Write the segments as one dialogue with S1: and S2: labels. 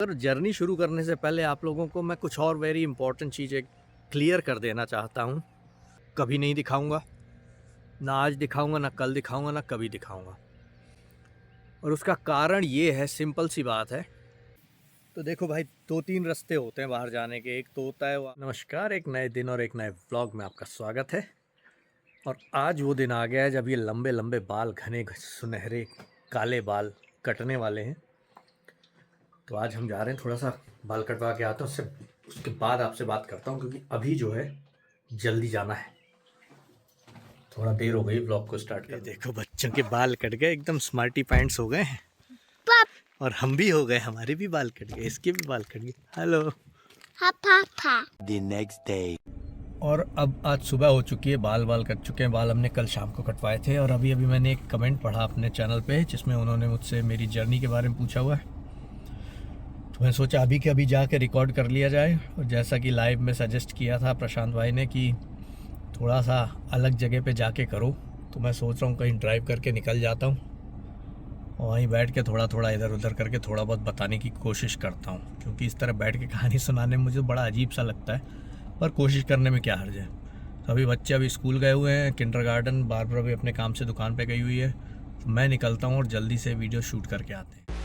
S1: पर जर्नी शुरू करने से पहले आप लोगों को मैं कुछ और वेरी इंपॉर्टेंट चीज़ें क्लियर कर देना चाहता हूँ। कभी नहीं दिखाऊंगा, ना आज दिखाऊंगा, ना कल दिखाऊंगा, ना कभी दिखाऊंगा। और उसका कारण ये है, सिंपल सी बात है। तो देखो भाई, 2-3 रास्ते होते हैं बाहर जाने के। एक तो होता है नमस्कार, एक नए दिन और एक नए व्लॉग में आपका स्वागत है। और आज वो दिन आ गया है जब ये लंबे लंबे बाल, घने सुनहरे काले बाल कटने वाले हैं। तो आज हम जा रहे हैं, थोड़ा सा बाल कटवा के आते हैं, उसके बाद आपसे बात करता हूँ, क्योंकि अभी जो है जल्दी जाना है। थोड़ा देर हो गई ब्लॉग को स्टार्ट कर। देखो बच्चों के बाल कट गए, एकदम स्मार्टी पैंट्स हो गए हैं। और हम भी हो गए, हमारे भी बाल कट गए, इसके भी बाल कट गए। Hello
S2: The next day.
S1: और अब आज सुबह हो चुकी है, बाल कट चुके हैं। बाल हमने कल शाम को कटवाए थे। और अभी मैंने एक कमेंट पढ़ा अपने चैनल पे, जिसमें उन्होंने मुझसे मेरी जर्नी के बारे में पूछा हुआ है। तो मैं सोचा अभी के अभी जाके रिकॉर्ड कर लिया जाए। और जैसा कि लाइव में सजेस्ट किया था प्रशांत भाई ने कि थोड़ा सा अलग जगह पे जाके करो, तो मैं सोच रहा हूँ कहीं ड्राइव करके निकल जाता हूँ और वहीं बैठ के थोड़ा थोड़ा इधर उधर करके थोड़ा बहुत बताने की कोशिश करता हूँ। क्योंकि इस तरह बैठ के कहानी सुनाने में मुझे बड़ा अजीब सा लगता है, पर कोशिश करने में क्या हर्ज है। तो अभी बच्चे अभी स्कूल गए हुए हैं, किंडरगार्टन। बारबरा भी अपने काम से दुकान पे गई हुई है। तो मैं निकलता हूँ और जल्दी से वीडियो शूट करके आते हैं।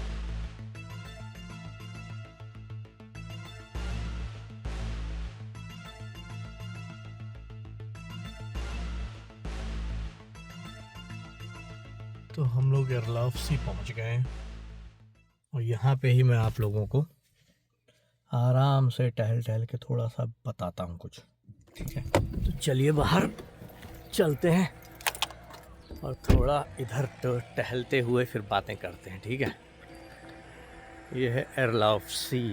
S1: तो हम लोग एयरलाफ्सी पहुँच गए हैं और यहाँ पे ही मैं आप लोगों को आराम से टहल टहल के थोड़ा सा बताता हूँ कुछ, ठीक है। तो चलिए बाहर चलते हैं और थोड़ा इधर तो टहलते हुए फिर बातें करते हैं, ठीक है। ये है एयरलाफ्सी।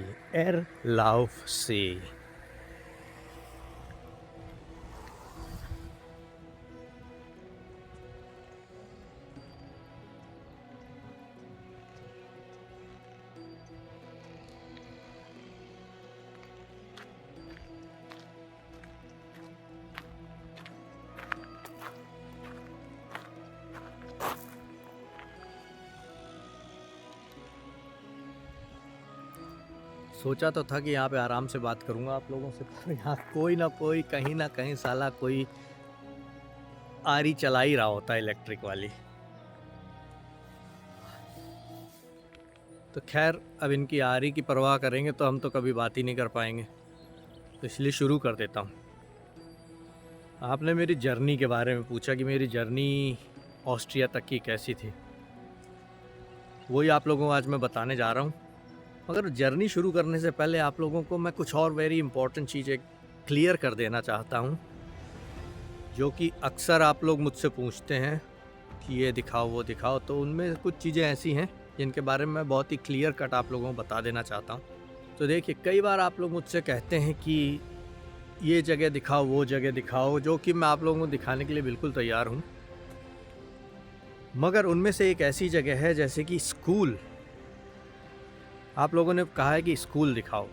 S1: सोचा तो था कि यहाँ पे आराम से बात करूँगा आप लोगों से, पर यहाँ कोई ना कोई कहीं ना कहीं साला कोई आरी चला ही रहा होता है, इलेक्ट्रिक वाली। तो खैर, अब इनकी आरी की परवाह करेंगे तो हम तो कभी बात ही नहीं कर पाएंगे। तो इसलिए शुरू कर देता हूँ। आपने मेरी जर्नी के बारे में पूछा कि मेरी जर्नी ऑस्ट्रिया तक की कैसी थी। वही आप लोगों को आज मैं बताने जा रहा हूँ। मगर जर्नी शुरू करने से पहले आप लोगों को मैं कुछ और वेरी इंपॉर्टेंट चीज़ें क्लियर कर देना चाहता हूँ, जो कि अक्सर आप लोग मुझसे पूछते हैं कि ये दिखाओ वो दिखाओ। तो उनमें कुछ चीज़ें ऐसी हैं जिनके बारे में मैं बहुत ही क्लियर कट आप लोगों को बता देना चाहता हूँ। तो देखिए, कई बार आप लोग मुझसे कहते हैं कि ये जगह दिखाओ वो जगह दिखाओ, जो कि मैं आप लोगों को दिखाने के लिए बिल्कुल तैयार हूँ। मगर उनमें से एक ऐसी जगह है जैसे कि स्कूल। आप लोगों ने कहा है कि स्कूल दिखाओ,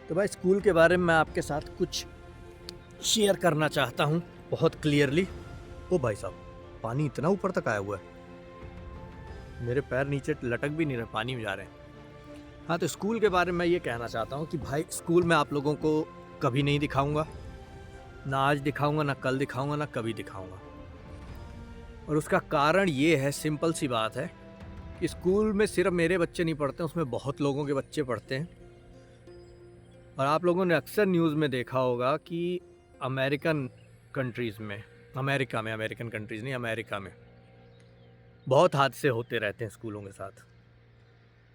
S1: तो भाई स्कूल के बारे में मैं आपके साथ कुछ शेयर करना चाहता हूँ बहुत क्लियरली। ओ भाई साहब, पानी इतना ऊपर तक आया हुआ है, मेरे पैर नीचे लटक भी नहीं रहे, पानी में जा रहे हैं। हाँ, तो स्कूल के बारे में मैं ये कहना चाहता हूँ कि भाई स्कूल में आप लोगों को कभी नहीं दिखाऊंगा, ना आज दिखाऊंगा, ना कल दिखाऊंगा, ना कभी दिखाऊंगा। और उसका कारण ये है, सिंपल सी बात है, कि स्कूल में सिर्फ मेरे बच्चे नहीं पढ़ते, उसमें बहुत लोगों के बच्चे पढ़ते हैं। और आप लोगों ने अक्सर न्यूज़ में देखा होगा कि अमेरिकन कंट्रीज़ में, अमेरिकन कंट्रीज़ नहीं, अमेरिका में बहुत हादसे होते रहते हैं स्कूलों के साथ।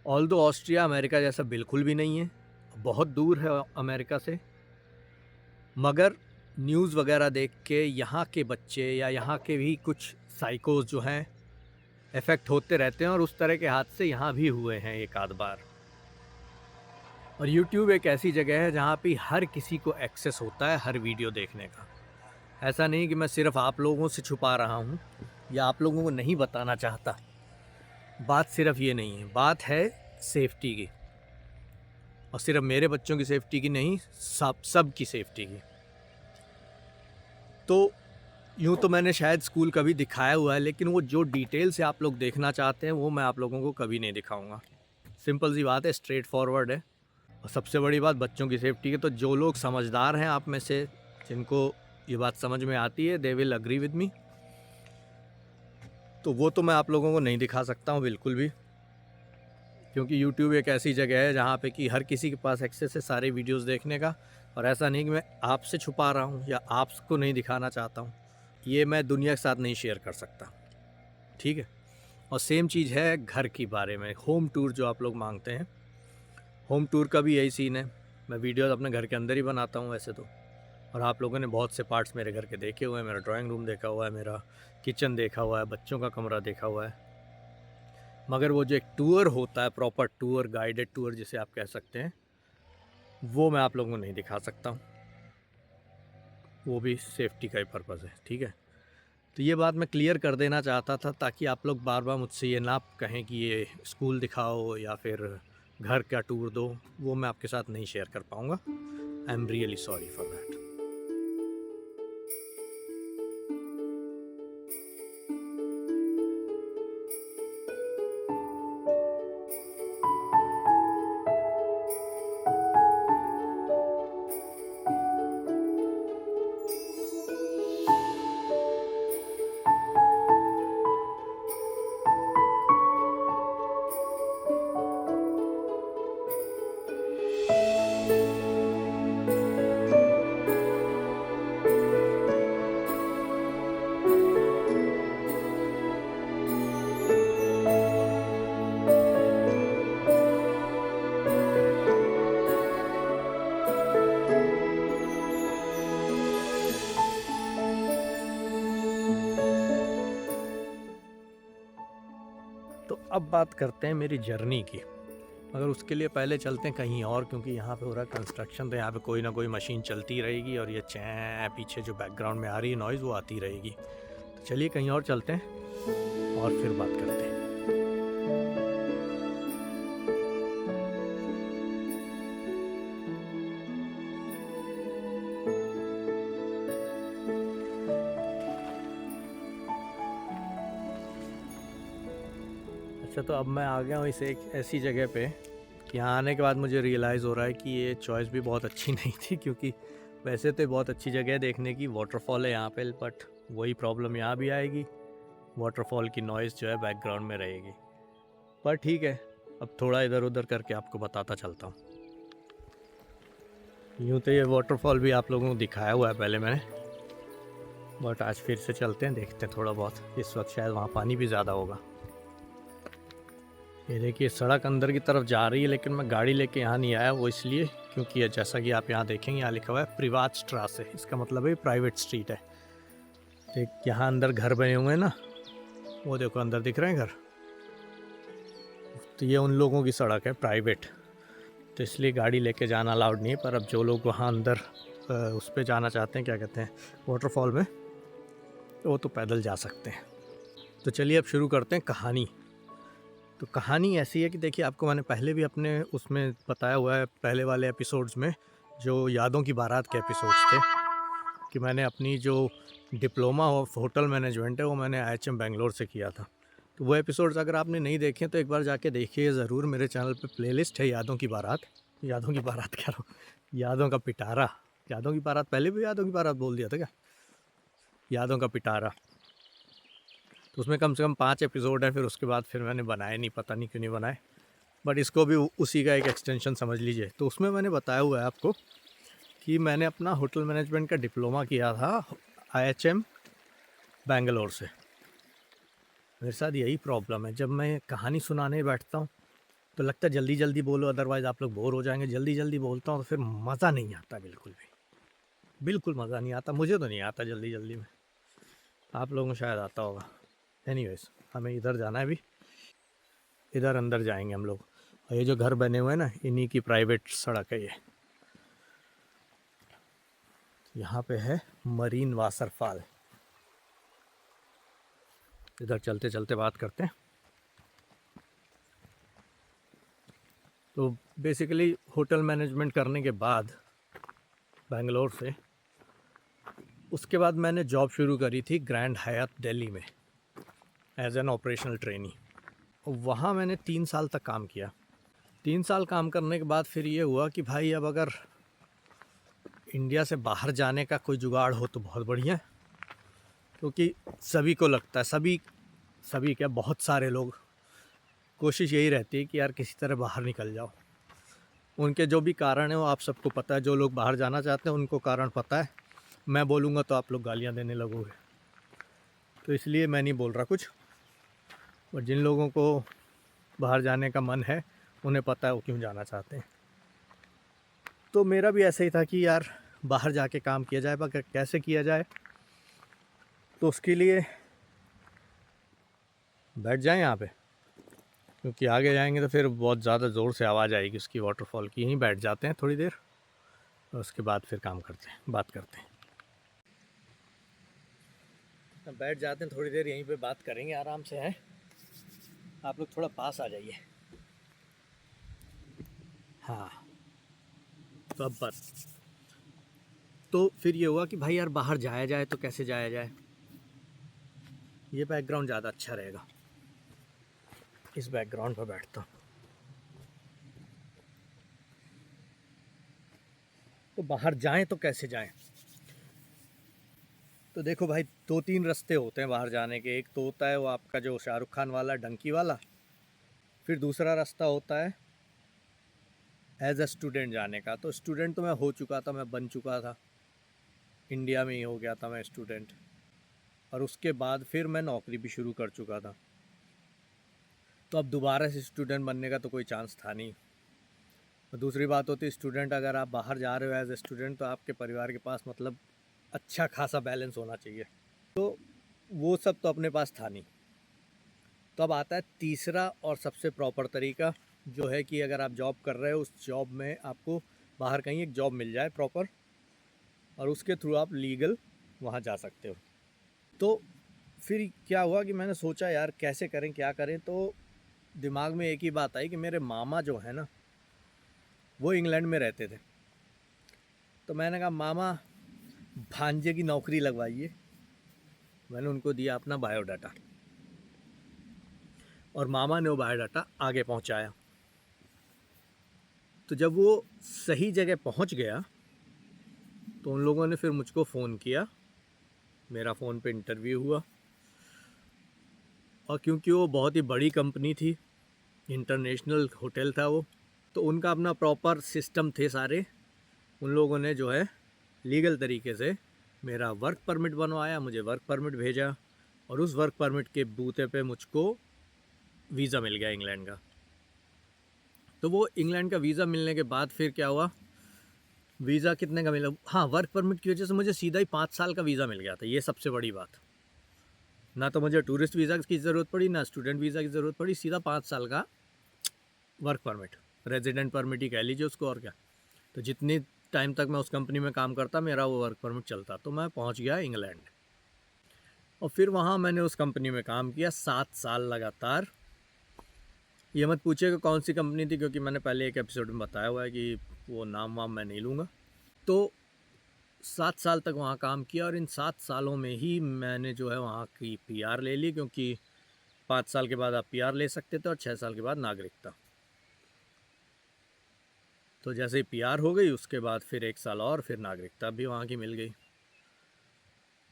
S1: ऑल्दो ऑस्ट्रिया अमेरिका जैसा बिल्कुल भी नहीं है, बहुत दूर है अमेरिका से। मगर न्यूज़ वगैरह देख के यहाँ के बच्चे या यहाँ के भी कुछ साइकोज जो हैं इफ़ेक्ट होते रहते हैं, और उस तरह के हादसे यहाँ भी हुए हैं एक आध बार। और YouTube एक ऐसी जगह है जहाँ पे हर किसी को एक्सेस होता है हर वीडियो देखने का। ऐसा नहीं कि मैं सिर्फ आप लोगों से छुपा रहा हूँ या आप लोगों को नहीं बताना चाहता। बात सिर्फ ये नहीं है, बात है सेफ्टी की। और सिर्फ मेरे बच्चों की सेफ्टी की नहीं, सब की सेफ्टी की। तो यूँ तो मैंने शायद स्कूल कभी दिखाया हुआ है, लेकिन वो जो डिटेल से आप लोग देखना चाहते हैं वो मैं आप लोगों को कभी नहीं दिखाऊंगा। सिंपल सी बात है, स्ट्रेट फॉरवर्ड है। और सबसे बड़ी बात बच्चों की सेफ्टी है। तो जो लोग समझदार हैं आप में से, जिनको ये बात समझ में आती है, they will agree with me. तो वो तो मैं आप लोगों को नहीं दिखा सकता हूँ बिल्कुल भी, क्योंकि YouTube एक ऐसी जगह है जहाँ पे कि हर किसी के पास एक्सेस है सारे वीडियोस देखने का। और ऐसा नहीं कि मैं आपसे छुपा रहा हूँ या आपको नहीं दिखाना चाहता हूँ, ये मैं दुनिया के साथ नहीं शेयर कर सकता, ठीक है। और सेम चीज़ है घर के बारे में, होम टूर जो आप लोग मांगते हैं, होम टूर का भी यही सीन है। मैं वीडियोस अपने घर के अंदर ही बनाता हूँ वैसे तो, और आप लोगों ने बहुत से पार्ट्स मेरे घर के देखे हुए हैं। मेरा ड्राइंग रूम देखा हुआ है, मेरा किचन देखा हुआ है, बच्चों का कमरा देखा हुआ है। मगर वो जो एक टूर होता है, प्रॉपर टूर, गाइडेड टूर जिसे आप कह सकते हैं, वो मैं आप लोगों को नहीं दिखा सकता हूँ। वो भी सेफ्टी का ही पर्पज़ है, ठीक है। तो ये बात मैं क्लियर कर देना चाहता था, ताकि आप लोग बार बार मुझसे ये ना कहें कि ये स्कूल दिखाओ या फिर घर का टूर दो। वो मैं आपके साथ नहीं शेयर कर पाऊँगा। I am really sorry for that. तो अब बात करते हैं मेरी जर्नी की, मगर उसके लिए पहले चलते हैं कहीं और, क्योंकि यहाँ पे हो रहा है कंस्ट्रक्शन। तो यहाँ पे कोई ना कोई मशीन चलती रहेगी और ये चैं पीछे जो बैकग्राउंड में आ रही है नॉइज़, वो आती रहेगी। तो चलिए कहीं और चलते हैं और फिर बात करते हैं। अच्छा, तो अब मैं आ गया हूँ इस एक ऐसी जगह पे कि यहाँ आने के बाद मुझे रियलाइज़ हो रहा है कि ये चॉइस भी बहुत अच्छी नहीं थी, क्योंकि वैसे तो बहुत अच्छी जगह है देखने की, वाटरफॉल है यहाँ पे, बट वही प्रॉब्लम यहाँ भी आएगी, वाटरफॉल की नॉइज़ जो है बैकग्राउंड में रहेगी। पर ठीक है, अब थोड़ा इधर उधर करके आपको बताता चलता हूँ। यूँ तो ये वाटरफॉल भी आप लोगों को दिखाया हुआ है पहले मैंने, बट आज फिर से चलते हैं, देखते हैं थोड़ा बहुत। इस वक्त शायद वहाँ पानी भी ज़्यादा होगा। ये देखिए सड़क अंदर की तरफ जा रही है, लेकिन मैं गाड़ी लेके यहाँ नहीं आया, वो इसलिए क्योंकि ये जैसा कि आप यहाँ देखेंगे, यहाँ लिखा हुआ है प्रिवाट स्ट्रासे, इसका मतलब है प्राइवेट स्ट्रीट है। एक यहाँ अंदर घर बने हुए हैं ना, वो देखो अंदर दिख रहे हैं घर, तो ये उन लोगों की सड़क है प्राइवेट, तो इसलिए गाड़ी लेके जाना अलाउड नहीं है। पर अब जो लोग वहाँ अंदर उस पर जाना चाहते हैं, क्या कहते हैं, वाटरफॉल में, तो वो तो पैदल जा सकते हैं। तो चलिए अब शुरू करते हैं कहानी। तो कहानी ऐसी है कि देखिए, आपको मैंने पहले भी अपने उसमें बताया हुआ है, पहले वाले एपिसोड्स में, जो यादों की बारात के एपिसोड्स थे, कि मैंने अपनी जो डिप्लोमा ऑफ होटल मैनेजमेंट है वो मैंने IHM बेंगलोर से किया था। तो वो एपिसोड्स अगर आपने नहीं देखे तो एक बार जाके देखिए ज़रूर। मेरे चैनल पे प्लेलिस्ट है यादों की बारात कह रहा हूँ, यादों का पिटारा। यादों की बारात, पहले भी यादों की बारात बोल दिया था क्या, यादों का पिटारा। तो उसमें कम से कम 5 एपिसोड हैं, फिर उसके बाद फिर मैंने बनाए नहीं, पता नहीं क्यों नहीं बनाए, बट इसको भी उसी का एक एक्सटेंशन समझ लीजिए। तो उसमें मैंने बताया हुआ है आपको कि मैंने अपना होटल मैनेजमेंट का डिप्लोमा किया था IHM बेंगलोर से। मेरे साथ यही प्रॉब्लम है, जब मैं कहानी सुनाने बैठता हूँ तो लगता है जल्दी जल्दी बोलो, अदरवाइज़ आप लोग बोर हो जाएंगे। जल्दी जल्दी बोलता हूँ तो फिर मज़ा नहीं आता, बिल्कुल मज़ा नहीं आता। मुझे तो नहीं आता जल्दी जल्दी में, आप लोगों को शायद आता होगा। एनीवेज, हमें इधर जाना है अभी, इधर अंदर जाएंगे हम लोग। और ये जो घर बने हुए हैं ना, इन्हीं की प्राइवेट सड़क है ये। यहाँ पे है मरीन वाटरफॉल। इधर चलते चलते बात करते हैं। तो बेसिकली होटल मैनेजमेंट करने के बाद बेंगलोर से, उसके बाद मैंने जॉब शुरू करी थी ग्रैंड हयात दिल्ली में एज एन ऑपरेशनल ट्रेनी। वहाँ मैंने 3 साल तक काम किया। 3 साल काम करने के बाद फिर ये हुआ कि भाई अब अगर इंडिया से बाहर जाने का कोई जुगाड़ हो तो बहुत बढ़िया है, क्योंकि सभी को लगता है, सभी क्या, बहुत सारे लोग कोशिश यही रहती है कि यार किसी तरह बाहर निकल जाओ। उनके जो भी कारण है वो आप सबको पता है, जो लोग बाहर जाना चाहते हैं उनको कारण पता है। मैं बोलूँगा तो आप लोग गालियाँ देने लगोगे, तो इसलिए मैं नहीं बोल रहा कुछ। और जिन लोगों को बाहर जाने का मन है उन्हें पता है वो क्यों जाना चाहते हैं। तो मेरा भी ऐसा ही था कि यार बाहर जाके काम किया जाए, पर कैसे किया जाए, तो उसके लिए बैठ जाएं यहाँ पे, क्योंकि आगे जाएंगे तो फिर बहुत ज़्यादा ज़ोर से आवाज़ आएगी उसकी, वाटरफॉल की। यहीं बैठ जाते हैं थोड़ी देर और उसके बाद फिर काम करते हैं, बात करते हैं। बैठ जाते हैं थोड़ी देर, यहीं पे बात करेंगे आराम से। है, आप लोग थोड़ा पास आ जाइए। हाँ, तो अब बस, तो फिर ये हुआ कि भाई यार बाहर जाया जाए तो कैसे जाया जाए। ये बैकग्राउंड ज़्यादा अच्छा रहेगा, इस बैकग्राउंड पर बैठता हूँ। तो बाहर जाएं तो कैसे जाएं। तो देखो भाई, 2-3 रास्ते होते हैं बाहर जाने के। एक तो होता है वो आपका जो शाहरुख खान वाला, डंकी वाला। फिर दूसरा रास्ता होता है एज अ स्टूडेंट जाने का। तो स्टूडेंट तो मैं हो चुका था, मैं बन चुका था, इंडिया में ही हो गया था मैं स्टूडेंट। और उसके बाद फिर मैं नौकरी भी शुरू कर चुका था, तो अब दोबारा से स्टूडेंट बनने का तो कोई चांस था नहीं। और दूसरी बात होती है, स्टूडेंट अगर आप बाहर जा रहे हो एज ए स्टूडेंट, तो आपके परिवार के पास मतलब अच्छा खासा बैलेंस होना चाहिए। तो वो सब तो अपने पास था नहीं। तो अब आता है तीसरा और सबसे प्रॉपर तरीका, जो है कि अगर आप जॉब कर रहे हो, उस जॉब में आपको बाहर कहीं एक जॉब मिल जाए प्रॉपर, और उसके थ्रू आप लीगल वहाँ जा सकते हो। तो फिर क्या हुआ कि मैंने सोचा यार कैसे करें, क्या करें। तो दिमाग में एक ही बात आई कि मेरे मामा जो है ना, वो इंग्लैंड में रहते थे। तो मैंने कहा मामा, भांजे की नौकरी लगवाइए। मैंने उनको दिया अपना बायोडाटा, और मामा ने वो बायोडाटा आगे पहुंचाया। तो जब वो सही जगह पहुंच गया तो उन लोगों ने फिर मुझको फ़ोन किया, मेरा फ़ोन पे इंटरव्यू हुआ। और क्योंकि वो बहुत ही बड़ी कंपनी थी, इंटरनेशनल होटल था वो, तो उनका अपना प्रॉपर सिस्टम थे सारे। उन लोगों ने जो है लीगल तरीके से मेरा वर्क परमिट बनवाया, मुझे वर्क परमिट भेजा, और उस वर्क परमिट के बूते पे मुझको वीज़ा मिल गया इंग्लैंड का। तो वो इंग्लैंड का वीज़ा मिलने के बाद फिर क्या हुआ, वीज़ा कितने का मिला, हाँ, वर्क परमिट की वजह से मुझे सीधा ही 5 साल का वीज़ा मिल गया था। ये सबसे बड़ी बात, ना तो मुझे टूरिस्ट वीज़ा की ज़रूरत पड़ी, ना स्टूडेंट वीज़ा की ज़रूरत पड़ी, सीधा 5 साल का वर्क परमिट, रेजिडेंट परमिट ही कह लीजिए उसको, और क्या। तो जितनी टाइम तक मैं उस कंपनी में काम करता, मेरा वो वर्क परमिट चलता। तो मैं पहुंच गया इंग्लैंड, और फिर वहाँ मैंने उस कंपनी में काम किया 7 साल लगातार। ये मत पूछिएगा कौन सी कंपनी थी, क्योंकि मैंने पहले एक एपिसोड में बताया हुआ है कि वो नाम वाम मैं नहीं लूँगा। तो 7 साल तक वहाँ काम किया, और इन 7 सालों में ही मैंने जो है वहाँ की पीआर ले ली, क्योंकि 5 साल के बाद आप पीआर ले सकते थे और 6 साल के बाद नागरिकता। तो जैसे ही पीआर हो गई, उसके बाद फिर 1 साल और, फिर नागरिकता भी वहाँ की मिल गई।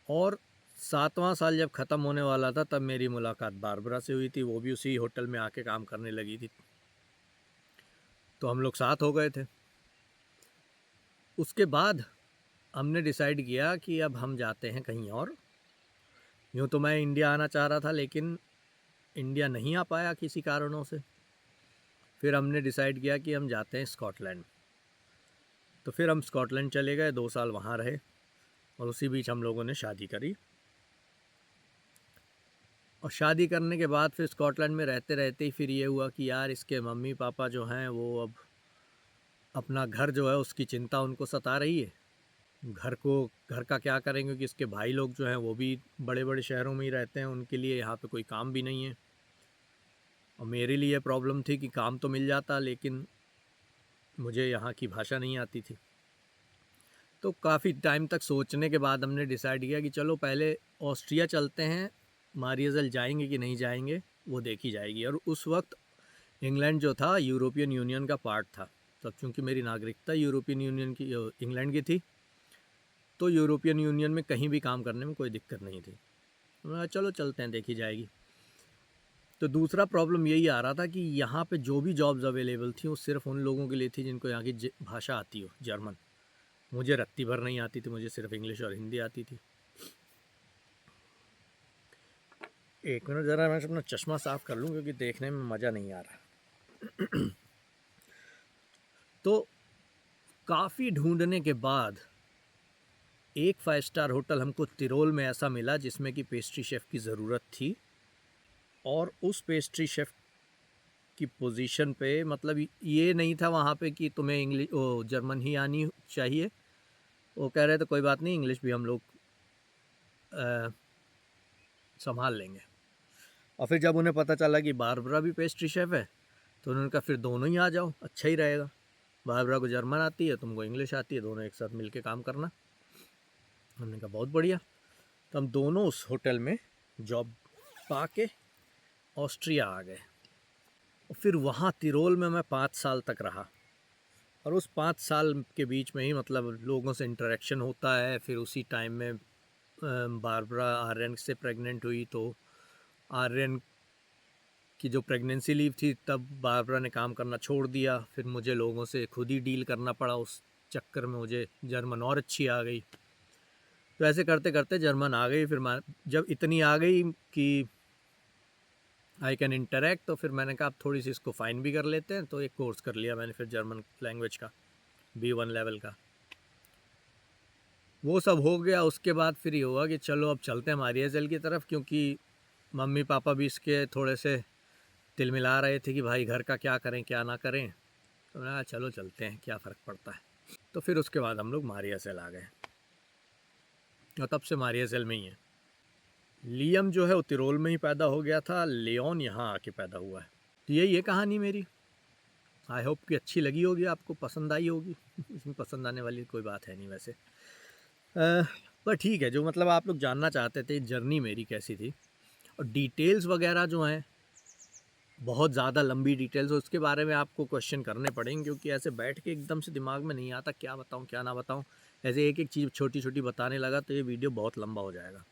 S1: और 7वां साल जब ख़त्म होने वाला था, तब मेरी मुलाकात बारबरा से हुई थी। वो भी उसी होटल में आके काम करने लगी थी, तो हम लोग साथ हो गए थे। उसके बाद हमने डिसाइड किया कि अब हम जाते हैं कहीं और। यूँ तो मैं इंडिया आना चाह रहा था, लेकिन इंडिया नहीं आ पाया किसी कारणों से। फिर हमने डिसाइड किया कि हम जाते हैं स्कॉटलैंड। तो फिर हम स्कॉटलैंड चले गए, 2 साल वहाँ रहे, और उसी बीच हम लोगों ने शादी करी। और शादी करने के बाद फिर स्कॉटलैंड में रहते रहते ही फिर ये हुआ कि यार इसके मम्मी पापा जो हैं, वो अब अपना घर जो है उसकी चिंता उनको सता रही है। घर का क्या करेंगे, क्योंकि इसके भाई लोग जो हैं वो भी बड़े बड़े शहरों में ही रहते हैं, उनके लिए यहाँ पे कोई काम भी नहीं है। और मेरे लिए प्रॉब्लम थी कि काम तो मिल जाता, लेकिन मुझे यहाँ की भाषा नहीं आती थी। तो काफ़ी टाइम तक सोचने के बाद हमने डिसाइड किया कि चलो पहले ऑस्ट्रिया चलते हैं, मारियाजल जाएंगे कि नहीं जाएंगे वो देखी जाएगी। और उस वक्त इंग्लैंड जो था यूरोपियन यूनियन का पार्ट था, तब चूँकि मेरी नागरिकता यूरोपियन यूनियन की इंग्लैंड की थी, तो यूरोपियन यूनियन में कहीं भी काम करने में कोई दिक्कत नहीं थी। मैंने कहा चलो चलते हैं, देखी जाएगी। तो दूसरा प्रॉब्लम यही आ रहा था कि यहाँ पे जो भी जॉब्स अवेलेबल थी वो सिर्फ उन लोगों के लिए थी जिनको यहाँ की भाषा आती हो, जर्मन। मुझे रत्ती भर नहीं आती थी, मुझे सिर्फ इंग्लिश और हिंदी आती थी। एक मिनट ज़रा मैं अपना चश्मा साफ़ कर लूँ क्योंकि देखने में मज़ा नहीं आ रहा। तो काफ़ी ढूंढने के बाद एक 5 स्टार होटल हमको तिरोल में ऐसा मिला जिसमें कि पेस्ट्री शेफ़ की ज़रूरत थी, और उस पेस्ट्री शेफ़ की पोजीशन पे मतलब ये नहीं था वहाँ पे कि तुम्हें इंग्लिश जर्मन ही आनी चाहिए। वो कह रहे थे कोई बात नहीं, इंग्लिश भी हम लोग संभाल लेंगे। और फिर जब उन्हें पता चला कि बारबरा भी पेस्ट्री शेफ़ है तो उन्होंने कहा फिर दोनों ही आ जाओ, अच्छा ही रहेगा। बारबरा को जर्मन आती है, तुमको इंग्लिश आती है, दोनों एक साथ मिलके काम करना। हमने कहा बहुत बढ़िया। तो हम दोनों उस होटल में जॉब पा के ऑस्ट्रिया आ गए। और फिर वहाँ तिरोल में मैं 5 साल तक रहा, और उस 5 साल के बीच में ही मतलब लोगों से इंटरेक्शन होता है। फिर उसी टाइम में बारबरा आर्यन से प्रेग्नेंट हुई, तो आर्यन की जो प्रेगनेंसी लीव थी तब बारबरा ने काम करना छोड़ दिया। फिर मुझे लोगों से खुद ही डील करना पड़ा, उस चक्कर में मुझे जर्मन और अच्छी आ गई। तो ऐसे करते करते जर्मन आ गई। फिर जब इतनी आ गई कि आई कैन इंटरेक्ट, तो फिर मैंने कहा अब थोड़ी सी इसको फाइन भी कर लेते हैं। तो एक कोर्स कर लिया मैंने फिर जर्मन लैंग्वेज का, B1 लेवल का। वो सब हो गया। उसके बाद फिर ये हुआ कि चलो अब चलते हैं MRESL की तरफ, क्योंकि मम्मी पापा भी इसके थोड़े से तिल मिला रहे थे कि भाई घर का क्या करें क्या ना करें। तो मैंने कहा चलो चलते हैं, क्या फ़र्क पड़ता है। तो फिर उसके बाद हम लोग MRESL आ गए, और तब से MRESL में ही है। लियम जो है वो तिरोल में ही पैदा हो गया था, लियोन यहाँ आके पैदा हुआ है। तो यही है कहानी मेरी। आई होप कि अच्छी लगी होगी, आपको पसंद आई होगी। इसमें पसंद आने वाली कोई बात है नहीं वैसे। पर ठीक है, जो मतलब आप लोग जानना चाहते थे जर्नी मेरी कैसी थी, और डिटेल्स वगैरह जो हैं बहुत ज़्यादा लंबी डिटेल्स, उसके बारे में आपको क्वेश्चन करने पड़ेंगे, क्योंकि ऐसे बैठ के एकदम से दिमाग में नहीं आता क्या बताऊँ क्या ना बताऊँ। ऐसे एक एक चीज़ छोटी छोटी बताने लगा तो ये वीडियो बहुत लंबा हो जाएगा।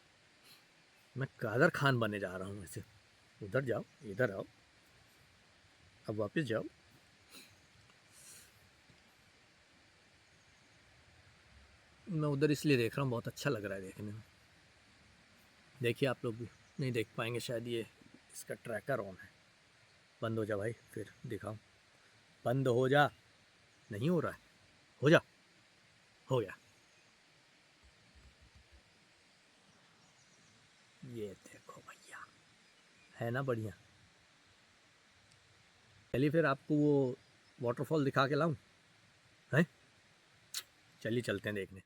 S1: मैं कादर खान बने जा रहा हूँ वैसे। उधर जाओ, इधर आओ, अब वापस जाओ। मैं उधर इसलिए देख रहा हूँ, बहुत अच्छा लग रहा है देखने में। देखिए आप लोग भी नहीं देख पाएंगे शायद, ये इसका ट्रैकर ऑन है। बंद हो जा भाई, फिर दिखाओ। बंद हो जा। नहीं हो रहा है, हो जा। हो गया। ये देखो भैया, है ना बढ़िया। चलिए फिर आपको वो वाटरफॉल दिखा के लाऊं, हैं? चलिए चलते हैं देखने।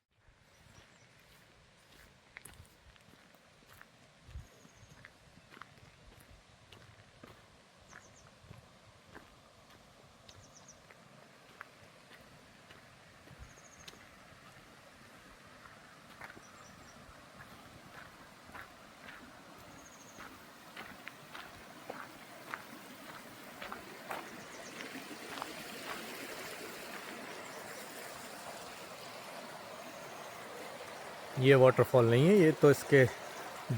S1: ये वाटरफॉल नहीं है, ये तो इसके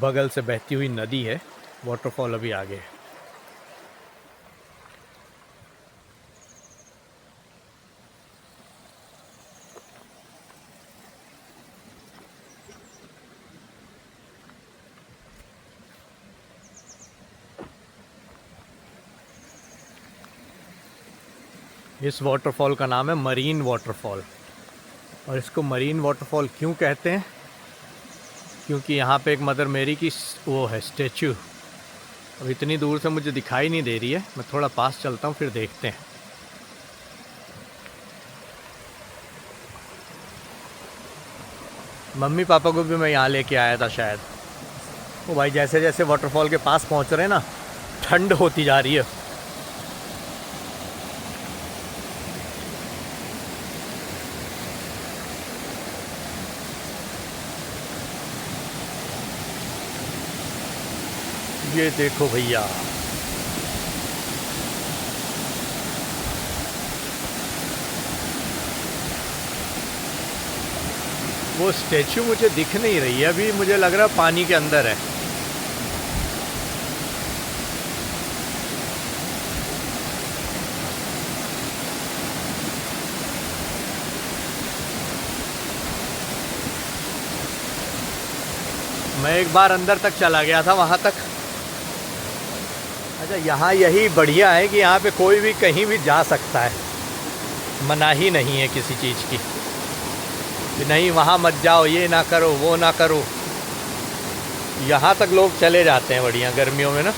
S1: बगल से बहती हुई नदी है। वाटरफॉल अभी आगे है। इस वाटरफॉल का नाम है मरीन वाटरफॉल। और इसको मरीन वाटरफॉल क्यों कहते हैं? क्योंकि यहाँ पे एक मदर मेरी की वो है स्टैचू। अब इतनी दूर से मुझे दिखाई नहीं दे रही है, मैं थोड़ा पास चलता हूँ फिर देखते हैं। मम्मी पापा को भी मैं यहाँ लेके आया था शायद। ओ भाई, जैसे जैसे वाटरफॉल के पास पहुँच रहे हैं ना, ठंड होती जा रही है। ये देखो भैया, वो स्टैचू मुझे दिख नहीं रही है अभी, मुझे लग रहा है पानी के अंदर है। मैं एक बार अंदर तक चला गया था, वहाँ तक। अच्छा, यहाँ यही बढ़िया है कि यहाँ पे कोई भी कहीं भी जा सकता है, मनाही नहीं है किसी चीज़ की कि नहीं वहाँ मत जाओ, ये ना करो, वो ना करो। यहाँ तक लोग चले जाते हैं बढ़िया गर्मियों में ना।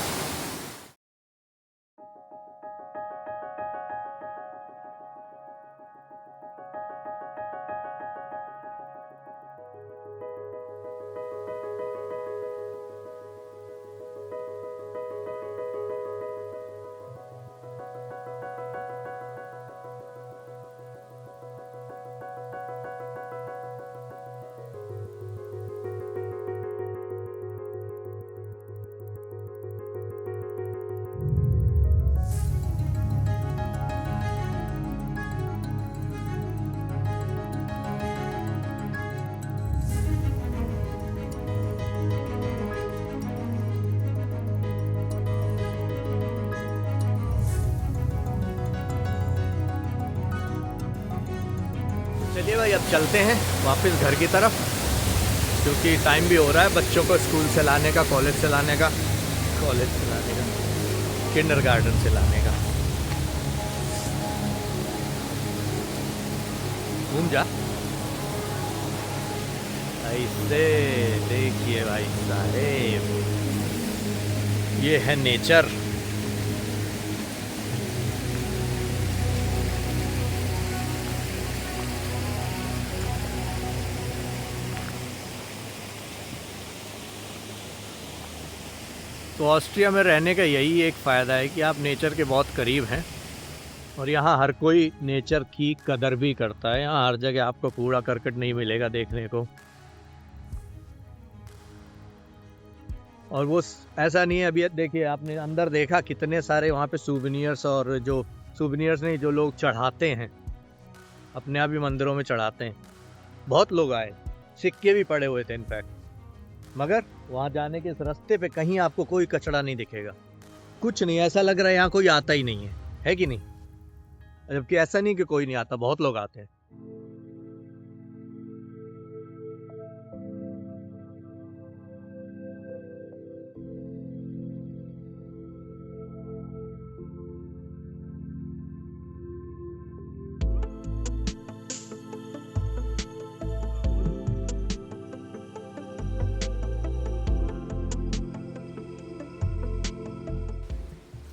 S1: चलिए भाई, अब चलते हैं वापस घर की तरफ, क्योंकि टाइम भी हो रहा है बच्चों को स्कूल से लाने का, कॉलेज से लाने का, किंडरगार्टन से लाने का। घूम जा ऐसे, देखिए भाई साहेब, ये है नेचर। तो ऑस्ट्रिया में रहने का यही एक फ़ायदा है कि आप नेचर के बहुत करीब हैं, और यहाँ हर कोई नेचर की कदर भी करता है। यहाँ हर जगह आपको कूड़ा करकट नहीं मिलेगा देखने को, और वो ऐसा नहीं है। अभी देखिए, आपने अंदर देखा कितने सारे वहाँ पे सूवेनियर्स, और जो सूवेनियर्स नहीं, जो लोग चढ़ाते हैं अपने आप ही मंदिरों में चढ़ाते हैं, बहुत लोग आए, सिक्के भी पड़े हुए थे इनफैक्ट। मगर वहाँ जाने के इस रास्ते पे कहीं आपको कोई कचरा नहीं दिखेगा, कुछ नहीं। ऐसा लग रहा है यहाँ कोई आता ही नहीं है कि नहीं? जबकि ऐसा नहीं कि कोई नहीं आता, बहुत लोग आते हैं।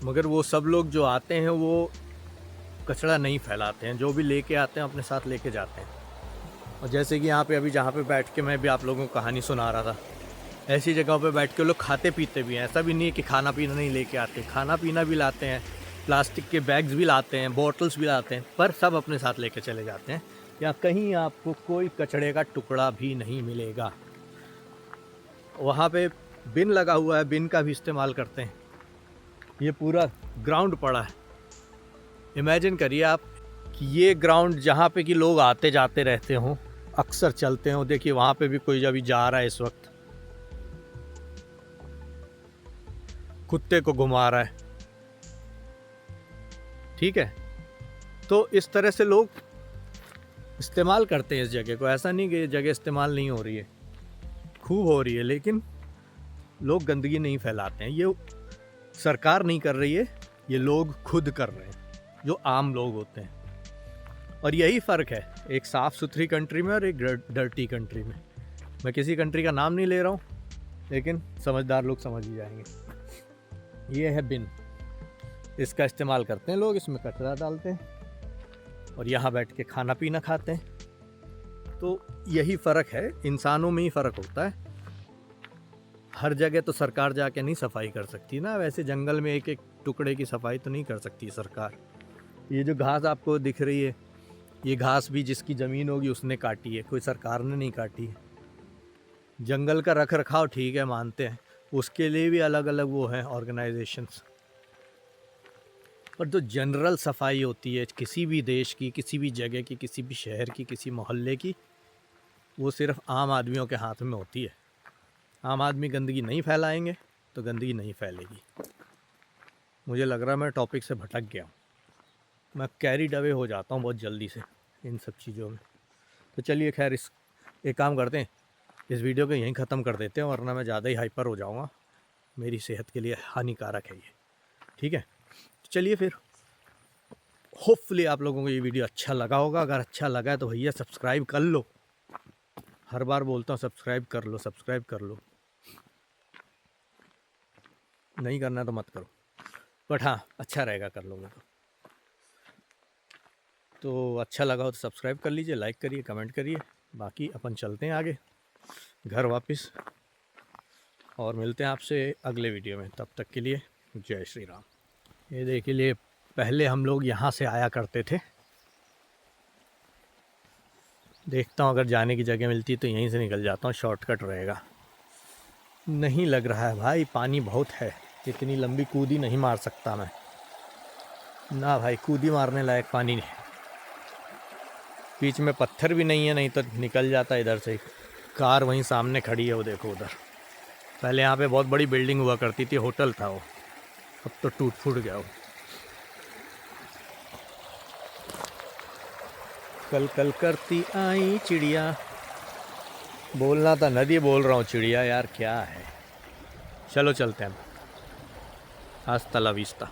S1: मगर वो सब लोग जो आते हैं वो कचरा नहीं फैलाते हैं, जो भी लेके आते हैं अपने साथ लेके जाते हैं। और जैसे कि यहाँ पे अभी जहाँ पे बैठ के मैं भी आप लोगों को कहानी सुना रहा था, ऐसी जगहों पे बैठ के लोग खाते पीते भी हैं। ऐसा भी नहीं है कि खाना पीना नहीं लेके आते, खाना पीना भी लाते हैं, प्लास्टिक के बैग्स भी लाते हैं, बॉटल्स भी लाते हैं, पर सब अपने साथ लेके चले जाते हैं। या कहीं आपको कोई कचड़े का टुकड़ा भी नहीं मिलेगा। वहाँ पे बिन लगा हुआ है, बिन का भी इस्तेमाल करते हैं। ये पूरा ग्राउंड पड़ा है, इमेजिन करिए आप कि ये ग्राउंड जहाँ पे कि लोग आते जाते रहते हों, अक्सर चलते हों। देखिए वहाँ पे भी कोई अभी जा रहा है, इस वक्त कुत्ते को घुमा रहा है, ठीक है। तो इस तरह से लोग इस्तेमाल करते हैं इस जगह को। ऐसा नहीं कि ये जगह इस्तेमाल नहीं हो रही है, खूब हो रही है, लेकिन लोग गंदगी नहीं फैलाते हैं। ये सरकार नहीं कर रही है, ये लोग खुद कर रहे हैं, जो आम लोग होते हैं। और यही फ़र्क है एक साफ़ सुथरी कंट्री में और एक डर्टी कंट्री में। मैं किसी कंट्री का नाम नहीं ले रहा हूँ, लेकिन समझदार लोग समझ ही जाएंगे। ये है बिन, इसका इस्तेमाल करते हैं लोग, इसमें कचरा डालते हैं और यहाँ बैठ के खाना पीना खाते हैं। तो यही फ़र्क है, इंसानों में ही फ़र्क होता है। हर जगह तो सरकार जाके नहीं सफाई कर सकती ना, वैसे जंगल में एक एक टुकड़े की सफाई तो नहीं कर सकती सरकार। ये जो घास आपको दिख रही है, ये घास भी जिसकी ज़मीन होगी उसने काटी है, कोई सरकार ने नहीं काटी है। जंगल का रख रखाव ठीक है, मानते हैं, उसके लिए भी अलग अलग वो हैं ऑर्गेनाइजेशंस। पर जो जनरल सफाई होती है किसी भी देश की, किसी भी जगह की, किसी भी शहर की, किसी मोहल्ले की, वो सिर्फ आम आदमियों के हाथ में होती है। आम आदमी गंदगी नहीं फैलाएंगे तो गंदगी नहीं फैलेगी। मुझे लग रहा है मैं टॉपिक से भटक गया हूँ, मैं कैरिड अवे हो जाता हूँ बहुत जल्दी से इन सब चीज़ों में। तो चलिए खैर, एक काम करते हैं, इस वीडियो को यहीं ख़त्म कर देते हैं, वरना मैं ज़्यादा ही हाइपर हो जाऊँगा, मेरी सेहत के लिए हानिकारक है ये। ठीक है, तो चलिए फिर, होपफुली आप लोगों को ये वीडियो अच्छा लगा होगा। अगर अच्छा लगा है तो भैया सब्सक्राइब कर लो। हर बार बोलता हूँ सब्सक्राइब कर लो, सब्सक्राइब कर लो। नहीं करना तो मत करो, बट हाँ अच्छा रहेगा कर लोगे तो अच्छा लगा हो तो सब्सक्राइब कर लीजिए, लाइक करिए, कमेंट करिए। बाकी अपन चलते हैं आगे घर वापस, और मिलते हैं आपसे अगले वीडियो में। तब तक के लिए जय श्री राम। ये देखिए लिए, पहले हम लोग यहाँ से आया करते थे। देखता हूँ अगर जाने की जगह मिलती है तो यहीं से निकल जाता हूँ, शॉर्टकट रहेगा। नहीं लग रहा है भाई, पानी बहुत है, इतनी लंबी कूदी नहीं मार सकता मैं ना भाई, कूदी मारने लायक पानी नहीं। बीच में पत्थर भी नहीं है, नहीं तो निकल जाता इधर से। कार वहीं सामने खड़ी है, वो देखो उधर। पहले यहाँ पे बहुत बड़ी बिल्डिंग हुआ करती थी, होटल था वो, अब तो टूट फूट गया वो। कल कल करती आई चिड़िया, बोलना था नदी, बोल रहा हूँ चिड़िया, यार क्या है। चलो चलते हैं, हस्ता ला विस्ता।